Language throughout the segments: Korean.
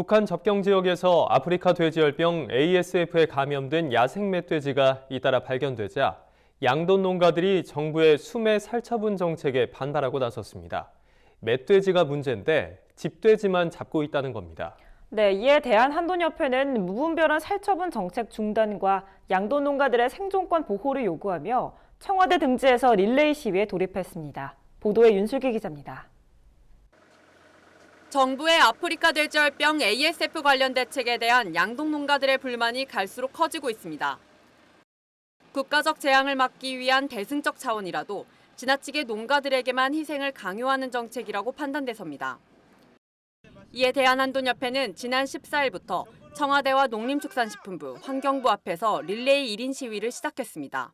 북한 접경 지역에서 아프리카 돼지열병 ASF에 감염된 야생 멧돼지가 잇따라 발견되자 양돈 농가들이 정부의 수매 살처분 정책에 반발하고 나섰습니다. 멧돼지가 문제인데 집돼지만 잡고 있다는 겁니다. 네, 이에 대한한돈협회는 무분별한 살처분 정책 중단과 양돈 농가들의 생존권 보호를 요구하며 청와대 등지에서 릴레이 시위에 돌입했습니다. 보도에 윤슬기 기자입니다. 정부의 아프리카 돼지열병 ASF 관련 대책에 대한 양동 농가들의 불만이 갈수록 커지고 있습니다. 국가적 재앙을 막기 위한 대승적 차원이라도 지나치게 농가들에게만 희생을 강요하는 정책이라고 판단돼서입니다. 이에 대한한돈협회는 지난 14일부터 청와대와 농림축산식품부, 환경부 앞에서 릴레이 1인 시위를 시작했습니다.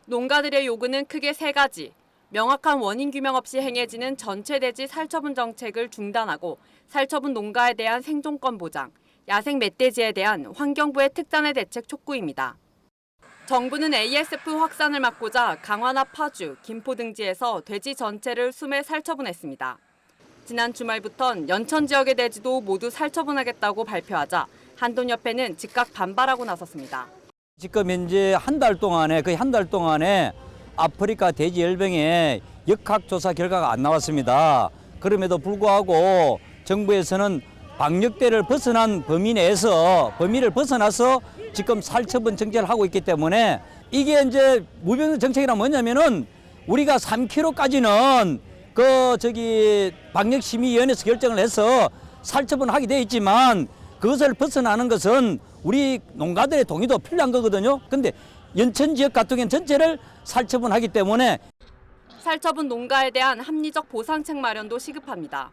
농가들의 요구는 크게 세 가지. 명확한 원인 규명 없이 행해지는 전체 돼지 살처분 정책을 중단하고 살처분 농가에 대한 생존권 보장, 야생 멧돼지에 대한 환경부의 특단의 대책 촉구입니다. 정부는 ASF 확산을 막고자 강화나 파주, 김포 등지에서 돼지 전체를 수매 살처분했습니다. 지난 주말부턴 연천 지역의 돼지도 모두 살처분하겠다고 발표하자 한돈협회는 즉각 반발하고 나섰습니다. 지금 현재 거의 한 달 동안에 아프리카 돼지열병의 역학조사 결과가 안 나왔습니다. 그럼에도 불구하고 정부에서는 방역대를 벗어난 범위를 벗어나서 지금 살처분 정책을 하고 있기 때문에 이게 이제 무병 정책이란 뭐냐면은 우리가 3kg까지는 방역심의위원회에서 결정을 해서 살처분을 하게 돼 있지만 그것을 벗어나는 것은 우리 농가들의 동의도 필요한 거거든요. 근데 연천 지역 같은 경우는 전체를 살처분하기 때문에 살처분 농가에 대한 합리적 보상책 마련도 시급합니다.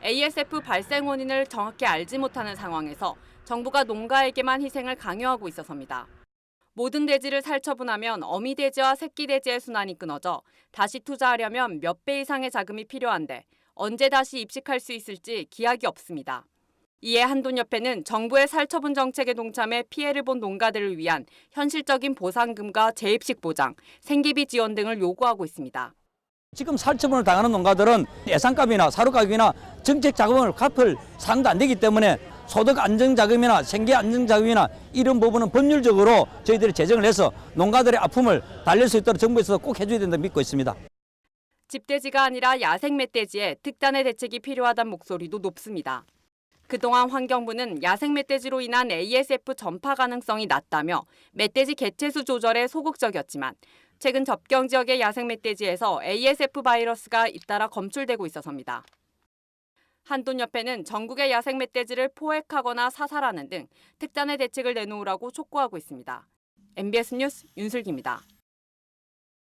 ASF 발생 원인을 정확히 알지 못하는 상황에서 정부가 농가에게만 희생을 강요하고 있어서입니다. 모든 돼지를 살처분하면 어미 돼지와 새끼 돼지의 순환이 끊어져 다시 투자하려면 몇 배 이상의 자금이 필요한데 언제 다시 입식할 수 있을지 기약이 없습니다. 이에 한돈협회는 정부의 살처분 정책에 동참해 피해를 본 농가들을 위한 현실적인 보상금과 재입식 보장, 생계비 지원 등을 요구하고 있습니다. 지금 살처분을 당하는 농가들은 예산값이나 사료가격이나 정책 자금을 갚을 상도 안 되기 때문에 소득 안정자금이나 생계 안정자금이나 이런 부분은 법률적으로 저희들이 제정을 해서 농가들의 아픔을 달랠 수 있도록 정부에서 꼭 해줘야 된다고 믿고 있습니다. 집돼지가 아니라 야생 멧돼지에 특단의 대책이 필요하다는 목소리도 높습니다. 그동안 환경부는 야생 멧돼지로 인한 ASF 전파 가능성이 낮다며 멧돼지 개체수 조절에 소극적이었지만 최근 접경 지역의 야생 멧돼지에서 ASF 바이러스가 잇따라 검출되고 있어서입니다. 한돈협회는 전국의 야생 멧돼지를 포획하거나 사살하는 등 특단의 대책을 내놓으라고 촉구하고 있습니다. MBS 뉴스 윤슬기입니다.